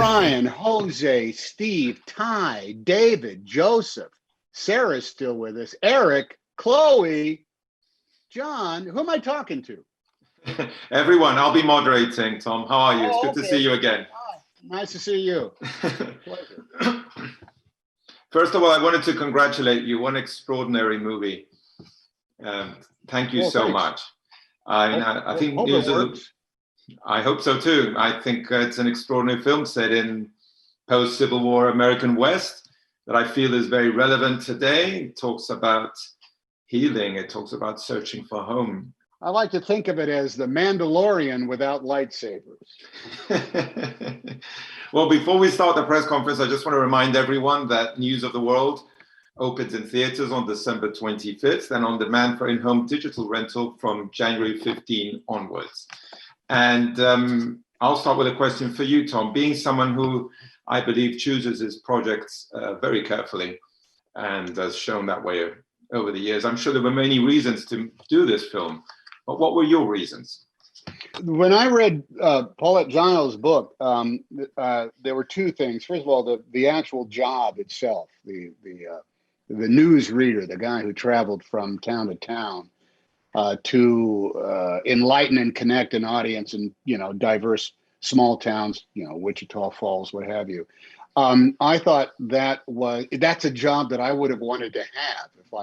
Ryan, Jose, Steve, Ty, David, Joseph, Sarah's still with us, Eric, Chloe, John. Who am I talking to? Everyone. I'll be moderating, Tom. How are you? It's good to see you again. Hi. Nice to see you. Pleasure. First of all, I wanted to congratulate you. One extraordinary movie. Thank you so much. I think News of the... I hope so too. I think it's an extraordinary film set in post-Civil War American West that I feel is very relevant today. It talks about healing. It talks about searching for home. I like to think of it as the Mandalorian without lightsabers. Well, before we start the press conference, I just want to remind everyone that News of the World opens in theaters on December 25th and on demand for in-home digital rental from January 15 onwards. And I'll start with a question for you, Tom. Being someone who I believe chooses his projects very carefully and has shown that way over the years, I'm sure there were many reasons to do this film. But what were your reasons? When I read Paulette Jiles' book, there were two things. First of all, the actual job itself, the news reader, the guy who traveled from town to town to enlighten and connect an audience in diverse small towns, Wichita Falls, what have you. I thought that's a job that I would have wanted to have if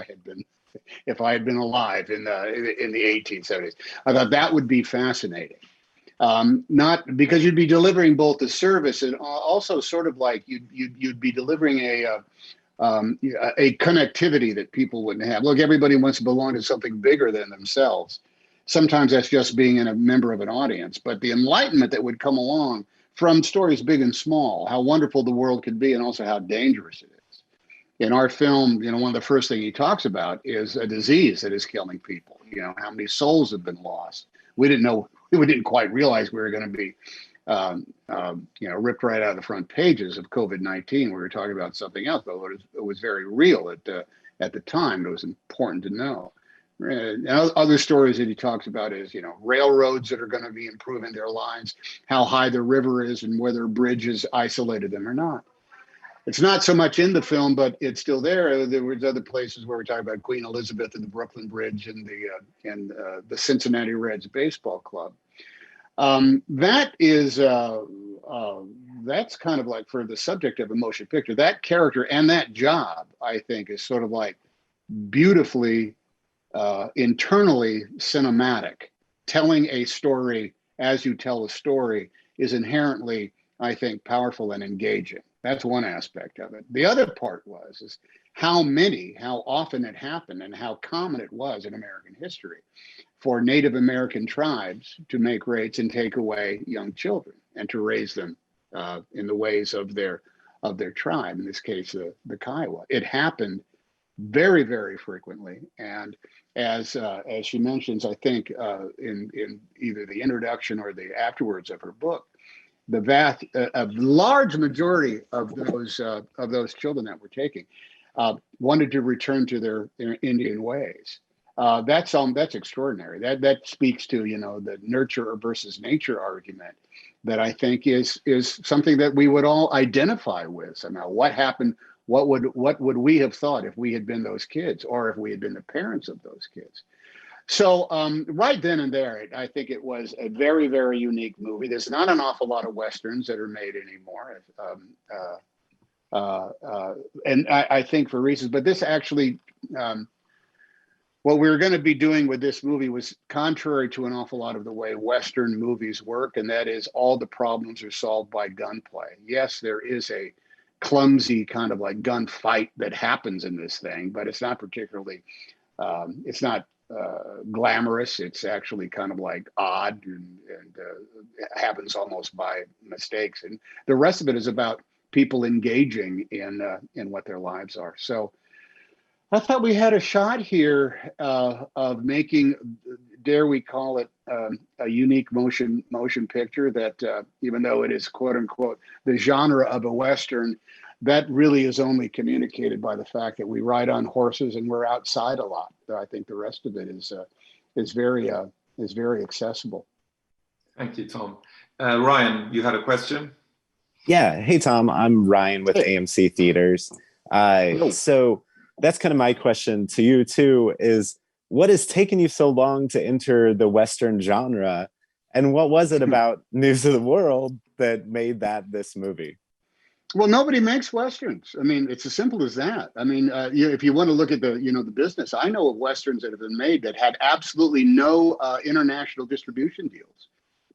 I had been alive in the 1870s. I thought that would be fascinating. Not because you'd be delivering both the service and also sort of like you'd be delivering a connectivity that people wouldn't have. Look, everybody wants to belong to something bigger than themselves. Sometimes that's just being a member of an audience, but the enlightenment that would come along from stories big and small, how wonderful the world could be and also how dangerous it is. In our film, one of the first things he talks about is a disease that is killing people. How many souls have been lost. We didn't quite realize we were going to be ripped right out of the front pages of COVID-19. We were talking about something else, but it was very real at the time. It was important to know. And other stories that he talks about is, railroads that are going to be improving their lines, how high the river is and whether bridges isolated them or not. It's not so much in the film, but it's still there. There was other places where we talk about Queen Elizabeth and the Brooklyn Bridge and the Cincinnati Reds baseball club. That's kind of like for the subject of a motion picture. That character and that job, I think, is sort of like beautifully internally cinematic. Telling a story as you tell a story is inherently, I think, powerful and engaging. That's one aspect of it. The other part is how often it happened and how common it was in American history for Native American tribes to make rapes and take away young children and to raise them in the ways of their tribe, in this case, the Kiowa. It happened very, very frequently. And as she mentions, I think in either the introduction or the afterwards of her book, a large majority of those children that were taken wanted to return to their Indian ways. That's extraordinary. That speaks to the nurture versus nature argument that I think is something that we would all identify with somehow. What happened? What would we have thought if we had been those kids, or if we had been the parents of those kids? So right then and there, I think it was a very, very unique movie. There's not an awful lot of Westerns that are made anymore. And I think for reasons, but this actually, what we were going to be doing with this movie was contrary to an awful lot of the way Western movies work, and that is all the problems are solved by gunplay. Yes, there is a clumsy kind of like gunfight that happens in this thing, but it's not particularly, it's not glamorous. It's actually kind of like odd and happens almost by mistakes. And the rest of it is about people engaging in what their lives are. So I thought we had a shot here of making, dare we call it, a unique motion picture that even though it is quote unquote the genre of a Western, that really is only communicated by the fact that we ride on horses and we're outside a lot. I think the rest of it is very accessible. Thank you, Tom. Ryan, you had a question? Yeah. Hey, Tom. I'm Ryan with Hey, AMC Theaters. hello. So that's kind of my question to you too, is what has taken you so long to enter the Western genre? And what was it about News of the World that made that this movie? Well, nobody makes westerns. I mean, it's as simple as that. I mean, if you want to look at the business, I know of westerns that have been made that had absolutely no international distribution deals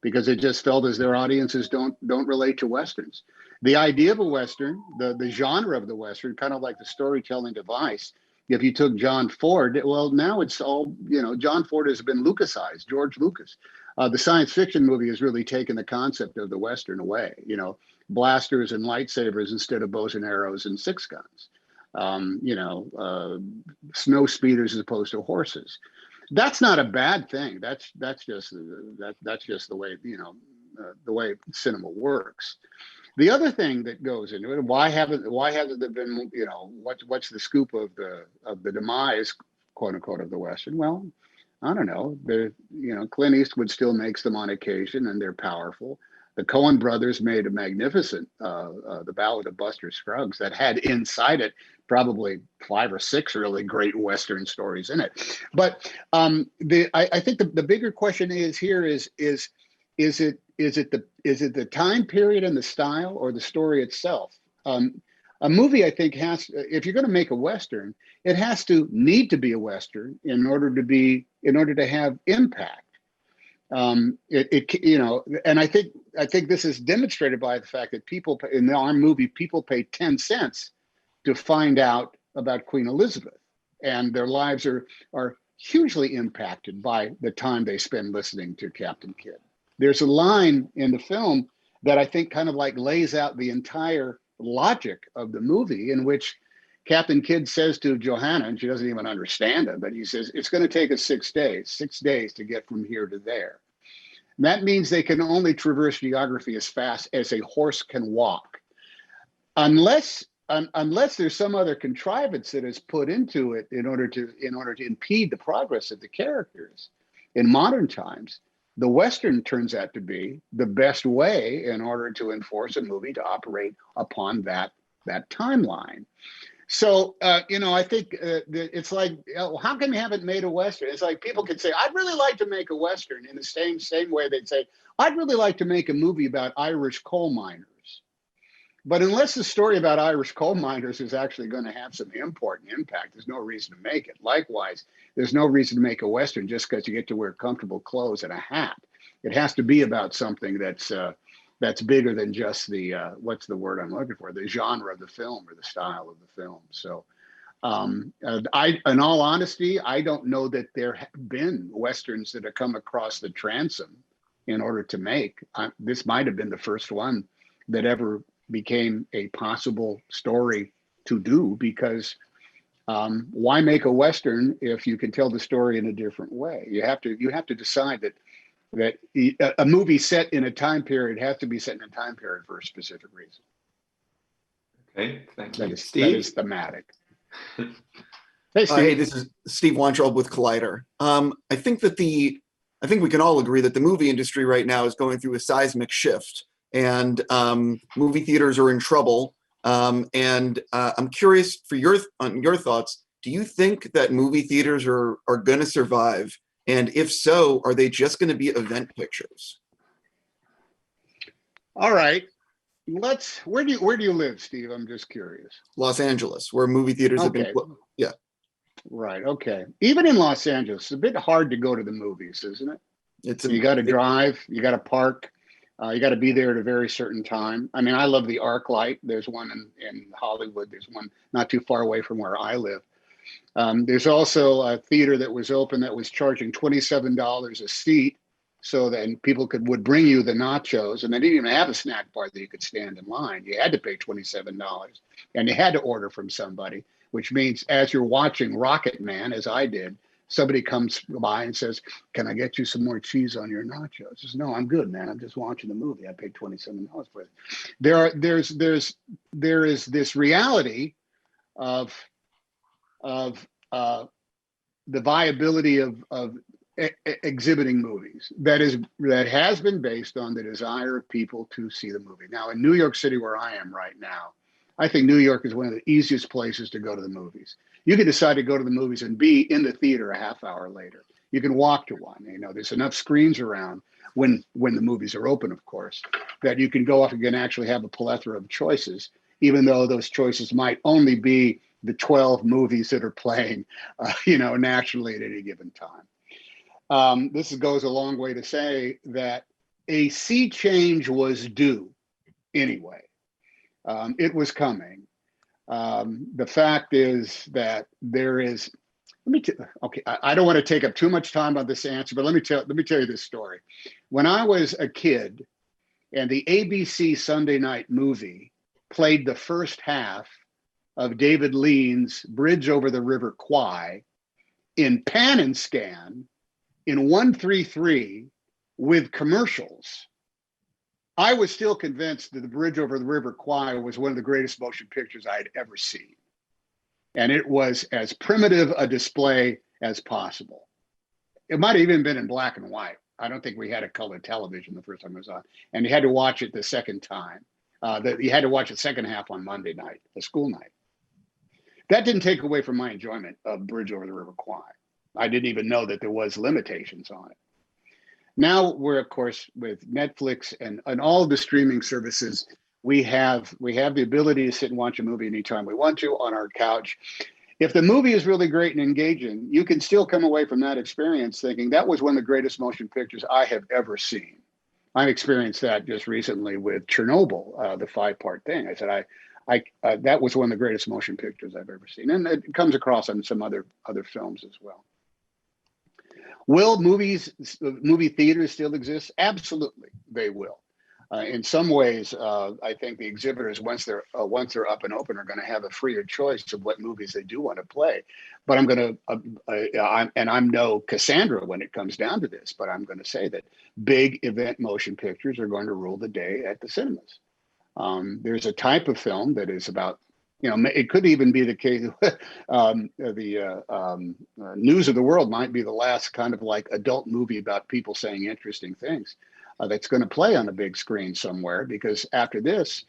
because it just felt as their audiences don't relate to westerns. The idea of a western, the genre of the western, kind of like the storytelling device. If you took John Ford, well, now it's all John Ford has been Lucasized, George Lucas. The science fiction movie has really taken the concept of the western away. Blasters and lightsabers instead of bows and arrows and six guns. Um, you know, uh, Snow speeders as opposed to horses. That's not a bad thing. That's just the way the way cinema works. The other thing that goes into it, why hasn't there been what's the scoop of the demise, quote unquote, of the Western? Well, I don't know. Clint Eastwood still makes them on occasion, and they're powerful. The Coen brothers made a magnificent The Ballad of Buster Scruggs that had inside it probably five or six really great Western stories in it. But I think the bigger question is it the time period and the style or the story itself? A movie, I think, if you're going to make a Western, it has to need to be a Western in order to have impact. And I think this is demonstrated by the fact that people in our movie, people pay 10 cents to find out about Queen Elizabeth, and their lives are hugely impacted by the time they spend listening to Captain Kidd. There's a line in the film that I think kind of like lays out the entire logic of the movie, in which Captain Kidd says to Johanna, and she doesn't even understand it, but he says, it's going to take us 6 days to get from here to there. And that means they can only traverse geography as fast as a horse can walk. Unless there's some other contrivance that is put into it in order to impede the progress of the characters in modern times, the Western turns out to be the best way in order to enforce a movie to operate upon that timeline. So, I think it's like, how come you haven't made a Western? It's like people could say, I'd really like to make a Western, in the same way they'd say, I'd really like to make a movie about Irish coal miners. But unless the story about Irish coal miners is actually going to have some important impact, there's no reason to make it. Likewise, there's no reason to make a Western just because you get to wear comfortable clothes and a hat. It has to be about something that's bigger than just what's the word I'm looking for, the genre of the film or the style of the film. So, in all honesty, I don't know that there have been Westerns that have come across the transom in order to make. This might have been the first one that ever became a possible story to do, because why make a Western if you can tell the story in a different way? You have to decide that a movie set in a time period has to be set in a time period for a specific reason. Okay, thank you. That is thematic. Hey, Steve. Hey, this is Steve Weintraub with Collider. I think we can all agree that the movie industry right now is going through a seismic shift, and movie theaters are in trouble. And I'm curious on your thoughts. Do you think that movie theaters are going to survive? And if so, are they just going to be event pictures? All right. Where do you live, Steve? I'm just curious. Los Angeles, where movie theaters have been. Yeah. Right. Okay. Even in Los Angeles, it's a bit hard to go to the movies, isn't it? You got to drive. You got to park. You got to be there at a very certain time. I mean, I love the ArcLight. There's one in Hollywood. There's one not too far away from where I live. There's also a theater that was open that was charging $27 a seat, so then people would bring you the nachos, and they didn't even have a snack bar that you could stand in line. You had to pay $27, and you had to order from somebody, which means as you're watching Rocket Man, as I did, somebody comes by and says, "Can I get you some more cheese on your nachos?" I says, "No, I'm good, man. I'm just watching the movie. I paid $27 for it." There is this reality of the viability of exhibiting movies that has been based on the desire of people to see the movie. Now, in New York City, where I am right now, I think New York is one of the easiest places to go to the movies. You can decide to go to the movies and be in the theater a half hour later. You can walk to one. You know, there's enough screens around when the movies are open, of course, that you can go off and can actually have a plethora of choices, even though those choices might only be the 12 movies that are playing, nationally at any given time. This goes a long way to say that a sea change was due anyway. It was coming. The fact is that there is. I don't want to take up too much time on this answer, but let me tell you this story. When I was a kid, and the ABC Sunday night movie played the first half of David Lean's Bridge Over the River Kwai in pan and scan in 1:33 with commercials, I was still convinced that The Bridge Over the River Kwai was one of the greatest motion pictures I had ever seen. And it was as primitive a display as possible. It might have even been in black and white. I don't think we had a color television the first time it was on. And you had to watch it the second time. You had to watch the second half on Monday night, the school night. That didn't take away from my enjoyment of Bridge Over the River Kwai. I didn't even know that there was limitations on it. Now we're, of course, with Netflix and all the streaming services, we have the ability to sit and watch a movie anytime we want to on our couch. If the movie is really great and engaging, you can still come away from that experience thinking that was one of the greatest motion pictures I have ever seen. I experienced that just recently with Chernobyl, the 5-part thing. I said, that was one of the greatest motion pictures I've ever seen. And it comes across on some other films as well. Will movie theaters still exist? Absolutely, they will. In some ways, I think the exhibitors, once they're up and open, are going to have a freer choice of what movies they do want to play. But I'm no Cassandra when it comes down to this, but I'm going to say that big event motion pictures are going to rule the day at the cinemas. There's a type of film that is about, it could even be the case. News of the World might be the last kind of like adult movie about people saying interesting things that's going to play on a big screen somewhere. Because after this,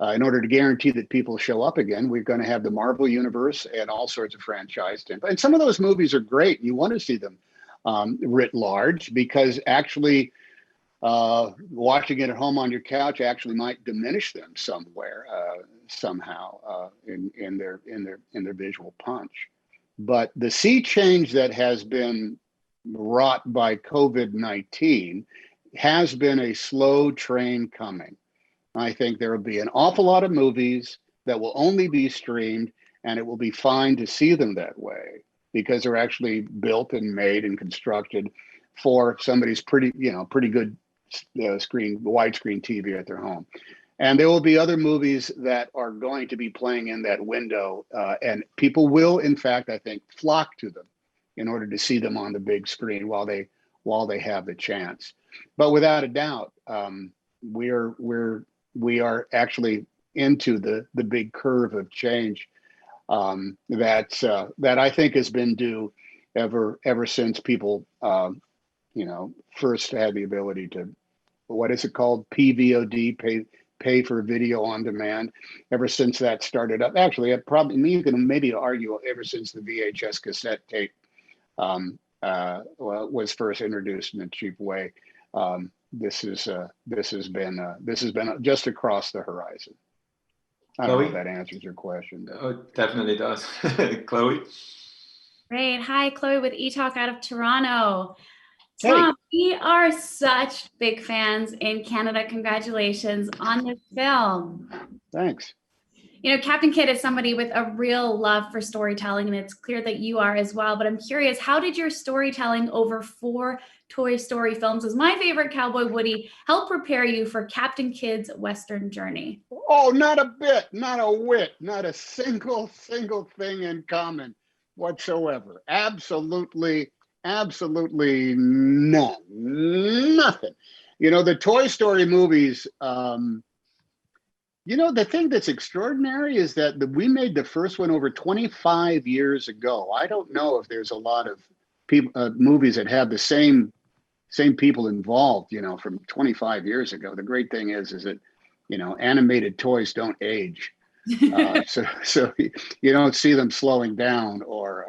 in order to guarantee that people show up again, we're going to have the Marvel Universe and all sorts of franchise. And some of those movies are great. You want to see them writ large because actually, watching it at home on your couch actually might diminish them somehow in their visual punch. But the sea change that has been wrought by COVID-19 has been a slow train coming. I think there will be an awful lot of movies that will only be streamed, and it will be fine to see them that way because they're actually built and made and constructed for somebody's pretty good widescreen TV at their home. And there will be other movies that are going to be playing in that window, and people will, in fact, I think, flock to them in order to see them on the big screen while they have the chance. But without a doubt, we are actually into the big curve of change that I think has been due ever since people first had the ability to, what is it called, PVOD, pay for video on demand. Ever since that started up, actually, you can maybe argue ever since the VHS cassette tape was first introduced in a cheap way. This has been just across the horizon. I don't know if that answers your question. Oh, it definitely does. Chloe? Great. Hi, Chloe with eTalk out of Toronto. Hey. Tom, we are such big fans in Canada. Congratulations on this film. Thanks. Captain Kid is somebody with a real love for storytelling, and it's clear that you are as well. But I'm curious, how did your storytelling over 4 Toy Story films, as my favorite Cowboy Woody, help prepare you for Captain Kid's Western journey? Oh, not a bit, not a whit, not a single thing in common whatsoever. Absolutely none. Nothing. The Toy Story movies, the thing that's extraordinary is that we made the first one over 25 years ago. I don't know if there's a lot of people movies that have the same people involved, from 25 years ago. The great thing is that, animated toys don't age. So you don't see them slowing down or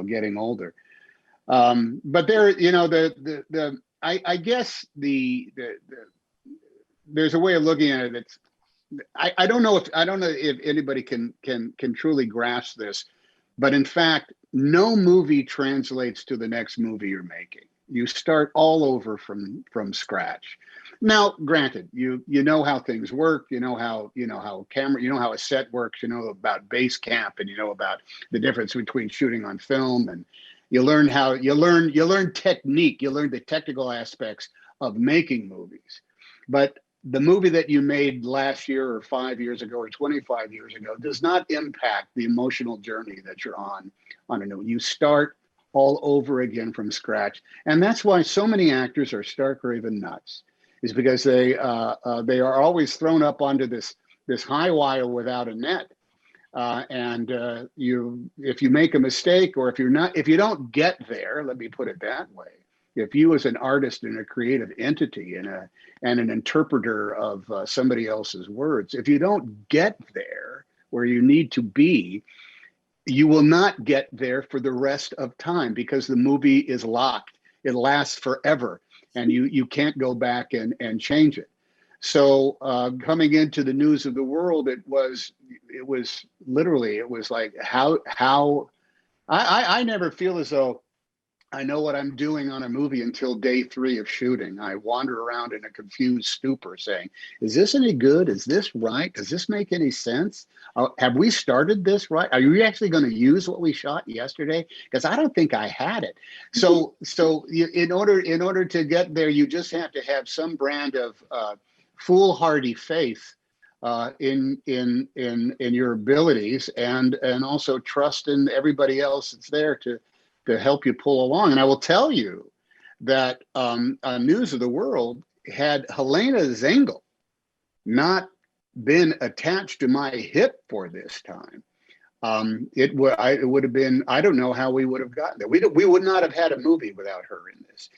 getting older. But there, I guess there's a way of looking at it. It's, I don't know if anybody can truly grasp this, but in fact, no movie translates to the next movie you're making. You start all over from scratch. Now, granted, you know how things work, you know how camera, how a set works, you know about base camp, and you know about the difference between shooting on film, and you learn technique, you learn the technical aspects of making movies. But the movie that you made last year or 5 years ago or 25 years ago does not impact the emotional journey that you're on a new. You start all over again from scratch. And that's why so many actors are stark raving nuts, is because they are always thrown up onto this high wire without a net. If you make a mistake, or if you don't get there, let me put it that way. If you, as an artist and a creative entity and an interpreter of somebody else's words, if you don't get there where you need to be, you will not get there for the rest of time, because the movie is locked. It lasts forever, and you can't go back and change it. So coming into the news of the world, it was like how I never feel as though I know what I'm doing on a movie until day 3 of shooting. I wander around in a confused stupor saying, is this any good? Is this right? Does this make any sense? Have we started this right? Are you actually going to use what we shot yesterday? Because I don't think I had it. So in order to get there, you just have to have some brand of foolhardy faith in your abilities, and also trust in everybody else that's there to help you pull along. And I will tell you that News of the World, had Helena Zengel not been attached to my hip for this time, it would have been, I don't know how we would have gotten there. We would not have had a movie without her in this.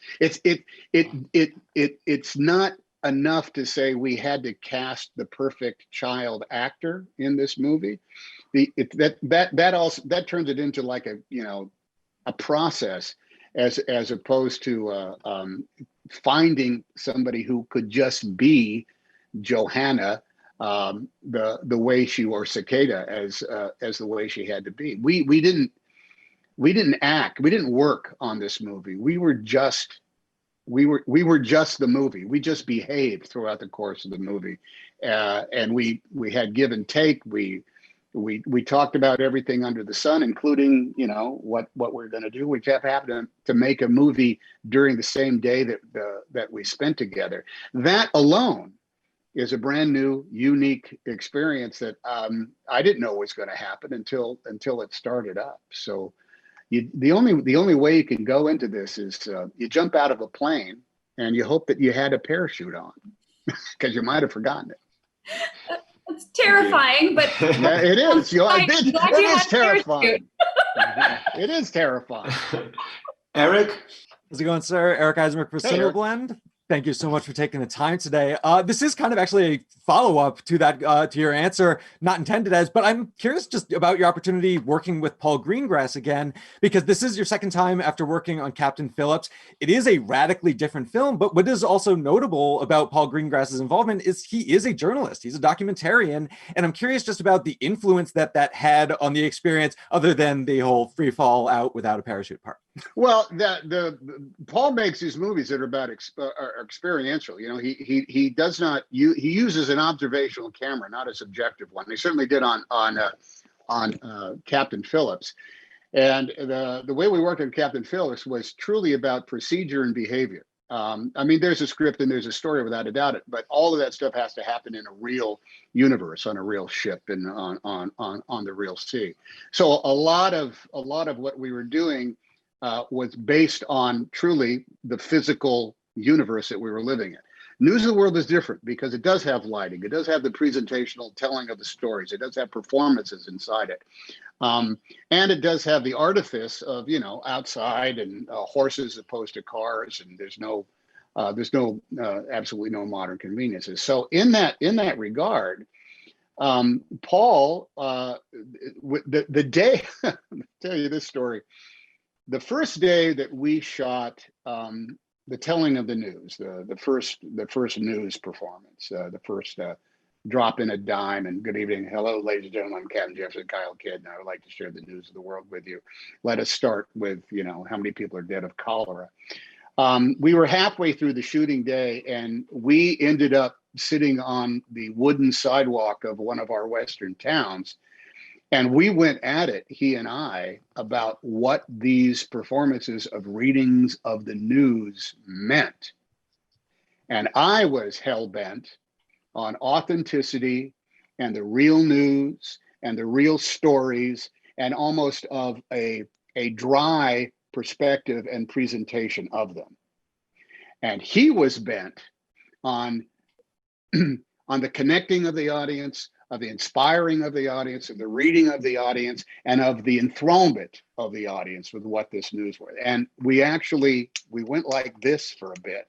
It's not enough to say we had to cast the perfect child actor in this movie. That turns it into like a process, as opposed to finding somebody who could just be Johanna, the way she, or Cicada, as the way she had to be. We didn't act. We didn't work on this movie. We were just the movie. We just behaved throughout the course of the movie, and we had give and take. We talked about everything under the sun, including what we're going to do. We just happened to make a movie during the same day that we spent together. That alone is a brand new, unique experience that I didn't know was going to happen until it started up. So the only way you can go into this is you jump out of a plane and you hope that you had a parachute on, because you might have forgotten it. It's terrifying, but yeah, it is. It is terrifying. It is terrifying. Eric? How's it going, sir? Eric Eisenberg for Hey, Eric. Cinemablend. Thank you so much for taking the time today. This is kind of actually a follow-up to that, to your answer, not intended as, but I'm curious just about your opportunity working with Paul Greengrass again, because this is your second time after working on Captain Phillips. It is a radically different film, but what is also notable about Paul Greengrass's involvement is he is a journalist. He's a documentarian, and I'm curious just about the influence that had on the experience, other than the whole free fall out without a parachute part. Well, Paul makes these movies that are about experiential. He does not. He uses an observational camera, not a subjective one. He certainly did on Captain Phillips, and the way we worked on Captain Phillips was truly about procedure and behavior. There's a script and there's a story without a doubt, but all of that stuff has to happen in a real universe, on a real ship, and on the real sea. So a lot of what we were doing was based on truly the physical universe that we were living in. News of the World is different because it does have lighting. It does have the presentational telling of the stories. It does have performances inside it. And it does have the artifice of, outside and horses opposed to cars, and there's absolutely no modern conveniences. So in that regard, Paul, the day, I'll tell you this story. The first day that we shot the telling of the news, the first news performance, the first drop in a dime and good evening, hello, ladies and gentlemen, I'm Captain Jefferson Kyle Kid, and I would like to share the news of the world with you. Let us start with, how many people are dead of cholera. We were halfway through the shooting day, and we ended up sitting on the wooden sidewalk of one of our western towns. And we went at it, he and I, about what these performances of readings of the news meant. And I was hell-bent on authenticity and the real news and the real stories and almost of a dry perspective and presentation of them. And he was bent on on the connecting of the audience, of the inspiring of the audience, of the reading of the audience, and of the enthrallment of the audience with what this news was. And we went like this for a bit,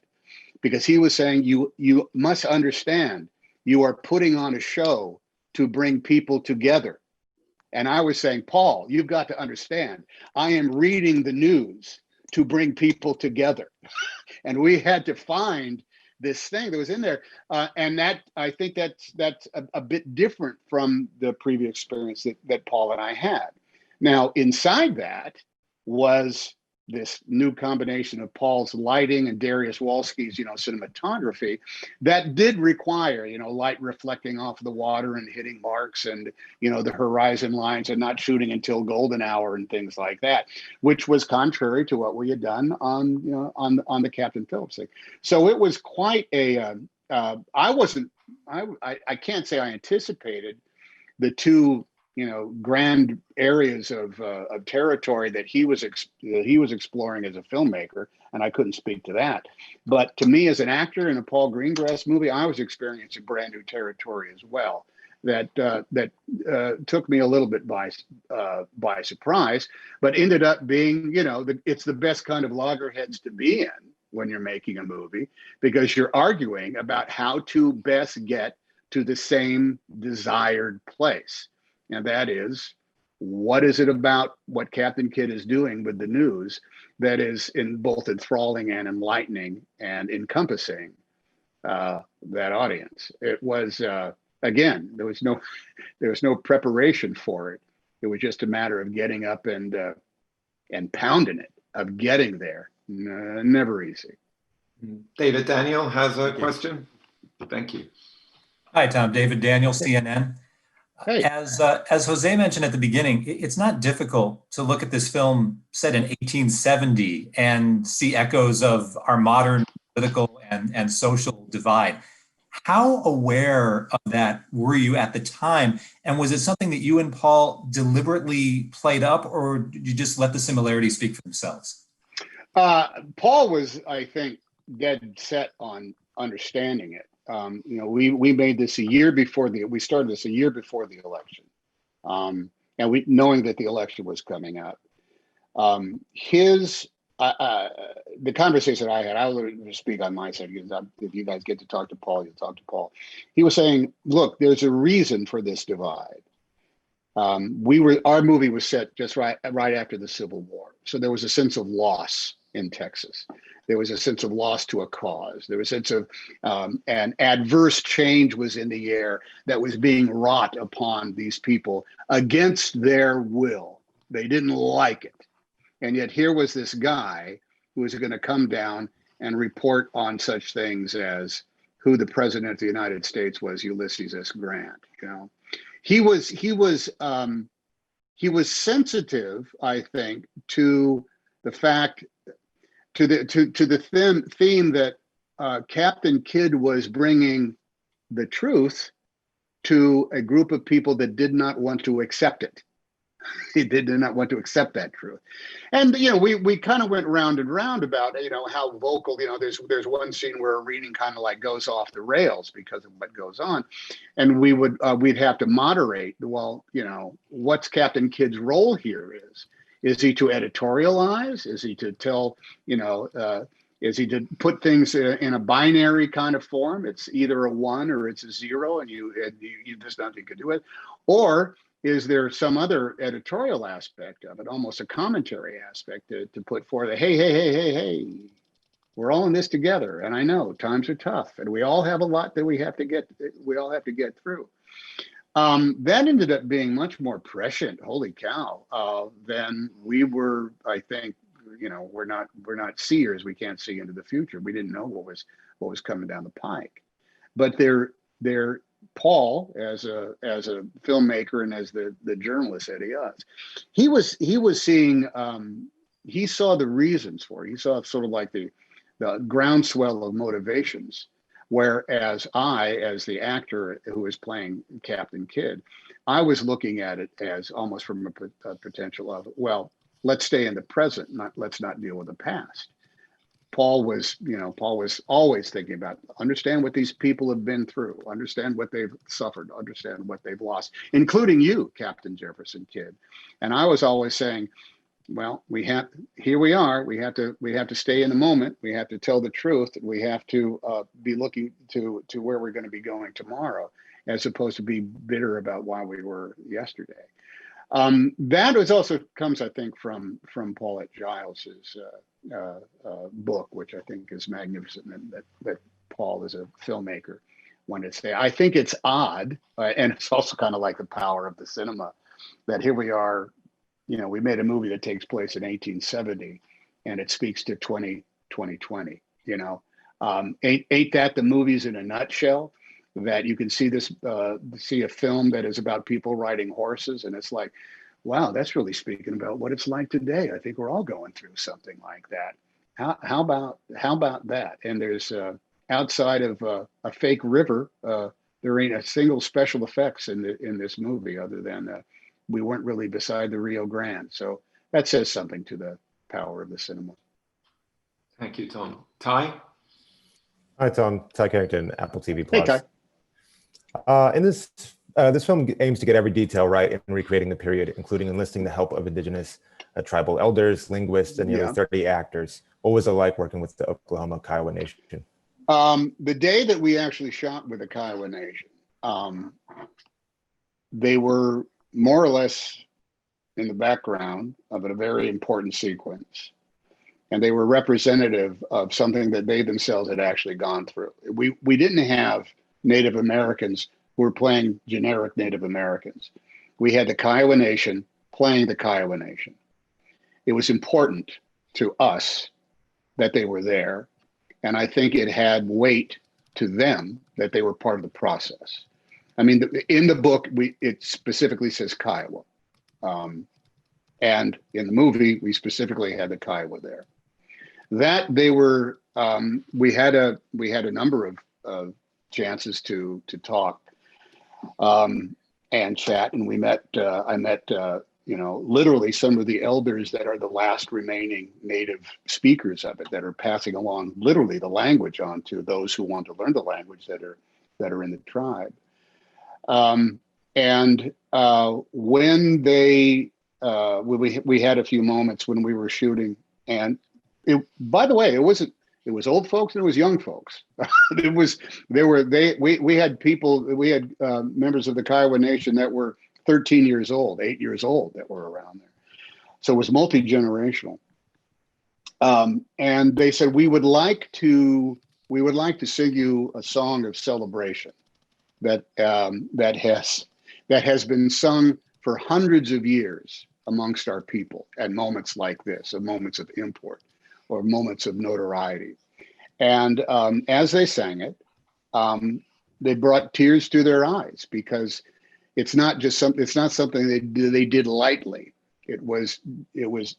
because he was saying, you must understand, you are putting on a show to bring people together. And I was saying, Paul, you've got to understand, I am reading the news to bring people together. And we had to find this thing that was in there. And that, I think that's a bit different from the previous experience that Paul and I had. Now, inside that was this new combination of Paul's lighting and Darius Wolski's, cinematography that did require, light reflecting off the water and hitting marks and, the horizon lines and not shooting until golden hour and things like that, which was contrary to what we had done on the Captain Phillips thing. So it was quite a, I can't say I anticipated the two grand areas of territory that he was exploring as a filmmaker, and I couldn't speak to that. But to me, as an actor in a Paul Greengrass movie, I was experiencing brand new territory as well. That took me a little bit by surprise, but ended up being, it's the best kind of loggerheads to be in when you're making a movie, because you're arguing about how to best get to the same desired place. And that is, what is it about what Captain Kidd is doing with the news that is both enthralling and enlightening and encompassing that audience? It was, again, there was no preparation for it. It was just a matter of getting up and pounding it, of getting there. Never easy. David Daniel has a question. Thank you. Hi, Tom. David Daniel, CNN. Hey. As Jose mentioned at the beginning, it's not difficult to look at this film set in 1870 and see echoes of our modern political and social divide. How aware of that were you at the time? And was it something that you and Paul deliberately played up, or did you just let the similarities speak for themselves? Paul was, I think, dead set on understanding it. We made this we started this a year before the election, and knowing that the election was coming up. The conversation I had, I will speak on my side, because if you guys get to talk to Paul, you'll talk to Paul. He was saying, look, there's a reason for this divide. Our movie was set just right after the Civil War, so there was a sense of loss in Texas. There was a sense of loss to a cause. There was a sense of an adverse change was in the air that was being wrought upon these people against their will. They didn't like it. And yet here was this guy who was going to come down and report on such things as who the president of the United States was, Ulysses S. Grant. He was sensitive, I think, to the fact, to the theme that Captain Kidd was bringing the truth to a group of people that did not want to accept it. He did not want to accept that truth. And, you know, we kind of went round and round about, you know, how vocal, you know, there's one scene where a reading kind of like goes off the rails because of what goes on. And we'd have to moderate, well, you know, what's Captain Kidd's role here is. Is he to editorialize? Is he to tell, you know, is he to put things in a binary kind of form? It's either a 1 or it's a 0, and you there's nothing you can do it. Or is there some other editorial aspect of it, almost a commentary aspect to put forth? Hey, we're all in this together, and I know times are tough, and we all have a lot that we have to get through. That ended up being much more prescient, holy cow, than we were. I think, you know, we're not seers. We can't see into the future. We didn't know what was coming down the pike. But Paul, as a filmmaker and as the journalist that he was seeing, he saw the reasons for it. He saw sort of like the groundswell of motivations. Whereas I, as the actor who was playing Captain Kidd, I was looking at it as almost from a potential of, well, let's stay in the present, let's not deal with the past. Paul was always thinking about, understand what these people have been through, understand what they've suffered, understand what they've lost, including you, Captain Jefferson Kid. And I was always saying, well, here we are. We have to stay in the moment. We have to tell the truth. We have to be looking to where we're going to be going tomorrow, as opposed to be bitter about why we were yesterday. That also comes, I think, from Paulette Jiles's book, which I think is magnificent, and that Paul is a filmmaker wanted to say. I think it's odd, and it's also kind of like the power of the cinema, that here we are. You know, we made a movie that takes place in 1870, and it speaks to 2020. You know, ain't that the movies in a nutshell? That you can see see a film that is about people riding horses, and it's like, wow, that's really speaking about what it's like today. I think we're all going through something like that. How about that? And there's outside of a fake river, there ain't a single special effects in this movie other than we weren't really beside the Rio Grande. So that says something to the power of the cinema. Thank you, Tom. Ty? Hi, Tom. Ty Carrington, Apple TV+. Hey, Ty. In this film aims to get every detail right in recreating the period, including enlisting the help of indigenous tribal elders, linguists, and nearly 30 actors. What was it like working with the Oklahoma Kiowa Nation? The day that we actually shot with the Kiowa Nation, they were more or less in the background of a very important sequence. And they were representative of something that they themselves had actually gone through. We didn't have Native Americans who were playing generic Native Americans. We had the Kiowa Nation playing the Kiowa Nation. It was important to us that they were there. And I think it had weight to them that they were part of the process. I mean, in the book, it specifically says Kiowa. And in the movie, we specifically had the Kiowa there. That they were, we had a number of chances to talk and chat, and we met. I met, literally some of the elders that are the last remaining native speakers of it, that are passing along literally the language on to those who want to learn the language that are in the tribe. When we had a few moments when we were shooting, and by the way, it was old folks and it was young folks. We had members of the Kiowa Nation that were 13 years old, 8 years old that were around there. So it was multi-generational. And they said, we would like to sing you a song of celebration that has been sung for hundreds of years amongst our people at moments like this, at moments of import or moments of notoriety. And as they sang it, they brought tears to their eyes, because it's not something they did lightly. It was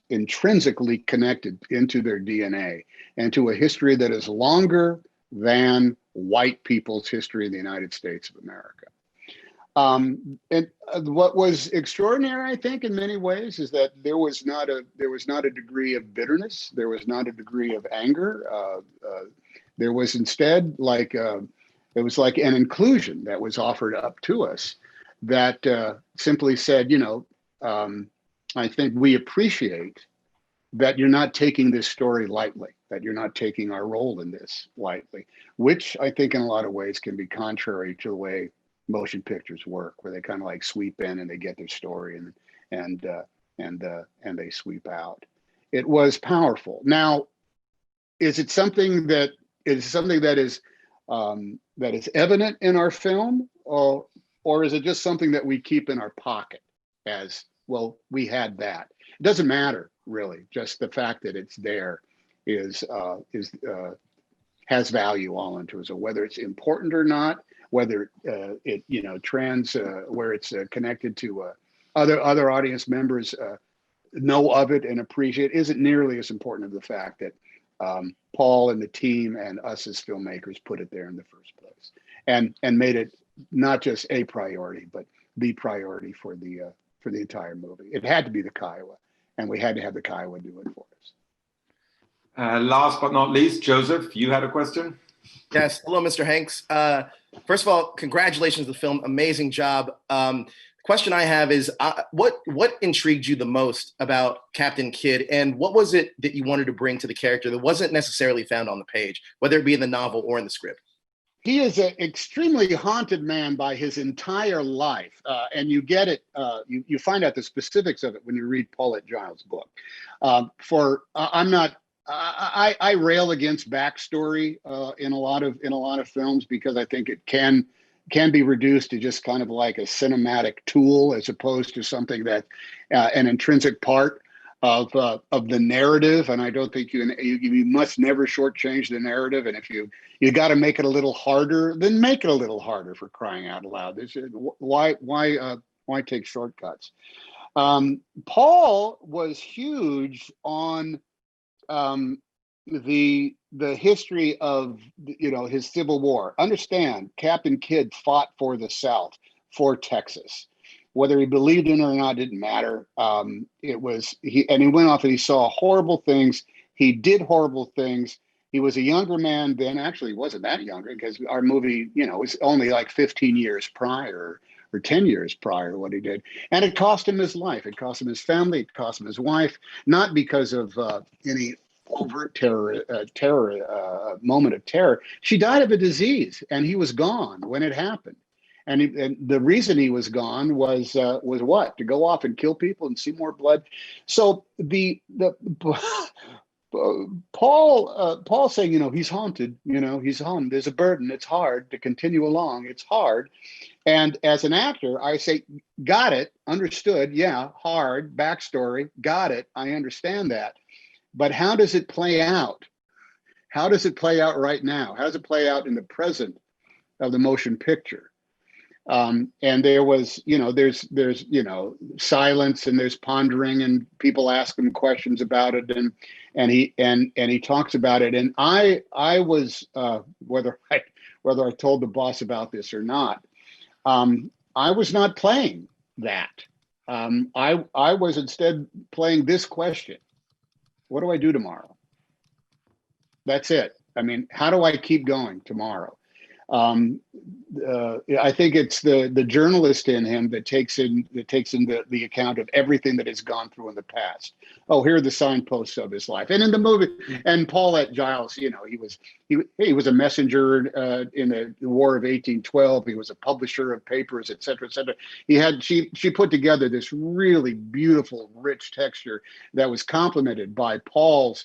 intrinsically connected into their DNA and to a history that is longer than white people's history in the United States of America. And what was extraordinary, I think, in many ways, is that there was not a degree of bitterness. There was not a degree of anger. There was instead it was like an inclusion that was offered up to us that simply said, I think we appreciate that you're not taking this story lightly, that you're not taking our role in this lightly, which I think in a lot of ways can be contrary to the way motion pictures work, where they kind of like sweep in and they get their story and they sweep out. It was powerful. Now, is it something that is evident in our film, or is it just something that we keep in our pocket as, well, we had that? It doesn't matter really. Just the fact that it's there has value all into it. So whether it's important or not, whether it where it's connected to other audience members know of it and appreciate it, isn't nearly as important as the fact that Paul and the team and us as filmmakers put it there in the first place, and made it not just a priority, but the priority for the entire movie. It had to be the Kiowa, and we had to have the Kiowa do it for us. Last but not least, Joseph, you had a question? Yes. Hello, Mr. Hanks. First of all, congratulations on the film. Amazing job. Question I have is, what intrigued you the most about Captain Kidd, and what was it that you wanted to bring to the character that wasn't necessarily found on the page, whether it be in the novel or in the script? He is an extremely haunted man by his entire life, and you get it. You find out the specifics of it when you read Paulette Jiles' book. I rail against backstory in a lot of films, because I think it can be reduced to just kind of like a cinematic tool, as opposed to something that an intrinsic part of the narrative. And I don't think you must never shortchange the narrative. And if you got to make it a little harder, then make it a little harder, for crying out loud. Why take shortcuts? Paul was huge on the history of his Civil War. Understand, Captain Kidd fought for the South, for Texas. Whether he believed in it or not didn't matter. He went off and he saw horrible things. He did horrible things. He was a younger man then. Actually, he wasn't that younger, because our movie, was only like 15 years prior or 10 years prior to what he did. And it cost him his life. It cost him his family. It cost him his wife, not because of any overt moment of terror. She died of a disease, and he was gone when it happened. And the reason he was gone was what? To go off and kill people and see more blood. So Paul saying, he's haunted, he's haunted. There's a burden. It's hard to continue along. It's hard. And as an actor, I say, got it, understood. Yeah, hard, backstory, got it. I understand that. But how does it play out? How does it play out right now? How does it play out in the present of the motion picture? And there was, there's silence, and there's pondering, and people ask him questions about it, and he talks about it. And I was whether I told the boss about this or not, I was not playing that. I was instead playing this question: what do I do tomorrow? That's it. I mean, how do I keep going tomorrow? I think it's the journalist in him that takes in the account of everything that has gone through in the past. Oh, here are the signposts of his life. And in the movie, and Paulette Jiles, he was a messenger in the War of 1812. He was a publisher of papers, et cetera, et cetera. She put together this really beautiful, rich texture that was complemented by Paul's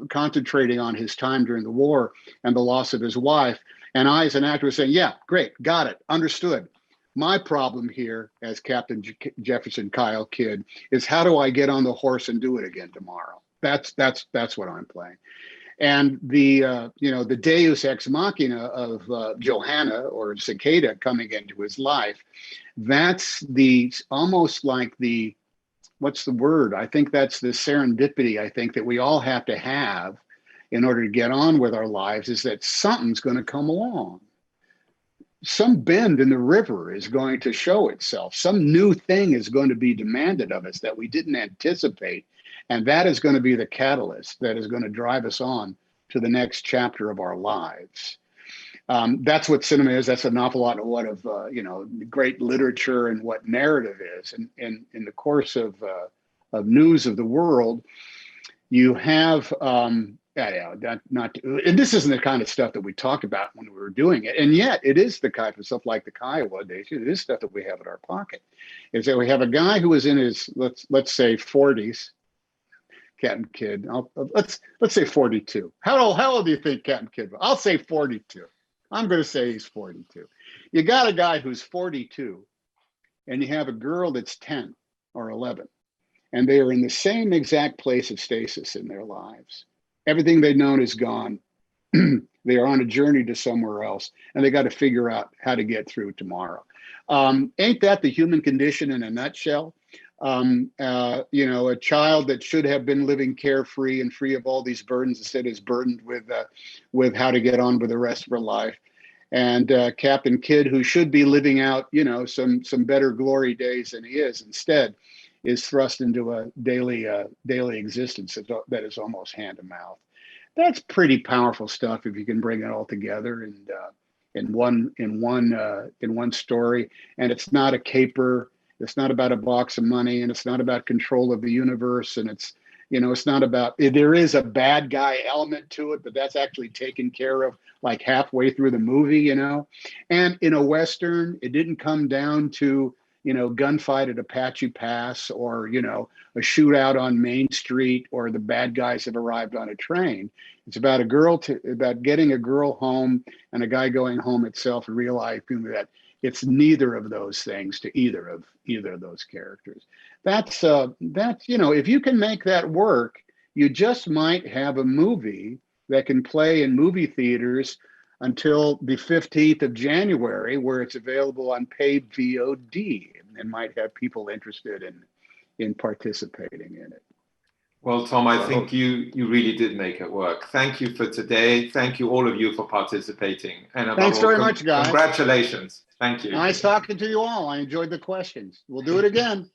concentrating on his time during the war and the loss of his wife. And I, as an actor, was saying, yeah, great, got it, understood. My problem here as Captain Jefferson Kyle Kid is, how do I get on the horse and do it again tomorrow? That's what I'm playing. And the Deus ex machina of Johanna, or Cicada, coming into his life, that's almost like what's the word? I think that's the serendipity, I think, that we all have to have in order to get on with our lives, is that something's going to come along. some bend in the river is going to show itself. Some new thing is going to be demanded of us that we didn't anticipate. And that is going to be the catalyst that is going to drive us on to the next chapter of our lives. That's what cinema is. That's an awful lot of what of great literature and what narrative is. And in the course of news of the world, you have and this isn't the kind of stuff that we talked about when we were doing it, and yet it is the kind of stuff like the Kiowa days. It is stuff that we have in our pocket. Is that we have a guy who is in his let's say 40s, Captain Kid. Let's say 42. How old do you think Captain Kid was? I'll say 42. I'm going to say he's 42. You got a guy who's 42, and you have a girl that's 10 or 11, and they are in the same exact place of stasis in their lives. Everything they've known is gone. They are on a journey to somewhere else, and they got to figure out how to get through tomorrow. Ain't that the human condition in a nutshell? A child that should have been living carefree and free of all these burdens instead is burdened with how to get on with the rest of her life. And Captain Kid, who should be living out, some better glory days than he is, instead is thrust into a daily existence that is almost hand to mouth. That's pretty powerful stuff if you can bring it all together and in one story. And it's not a caper. It's not about a box of money, and it's not about control of the universe. And it's not about, there is a bad guy element to it, but that's actually taken care of like halfway through the movie, And in a Western, it didn't come down to, gunfight at Apache Pass or, a shootout on Main Street or the bad guys have arrived on a train. It's about about getting a girl home and a guy going home itself and realizing that it's neither of those things to either of those characters. That's if you can make that work, you just might have a movie that can play in movie theaters until the 15th of January, where it's available on paid VOD, and might have people interested in participating in it. Well, Tom, I think you really did make it work. Thank you for today. Thank you, all of you, for participating. And thanks very much, guys. Congratulations. Thank you. Nice talking to you all. I enjoyed the questions. We'll do it again.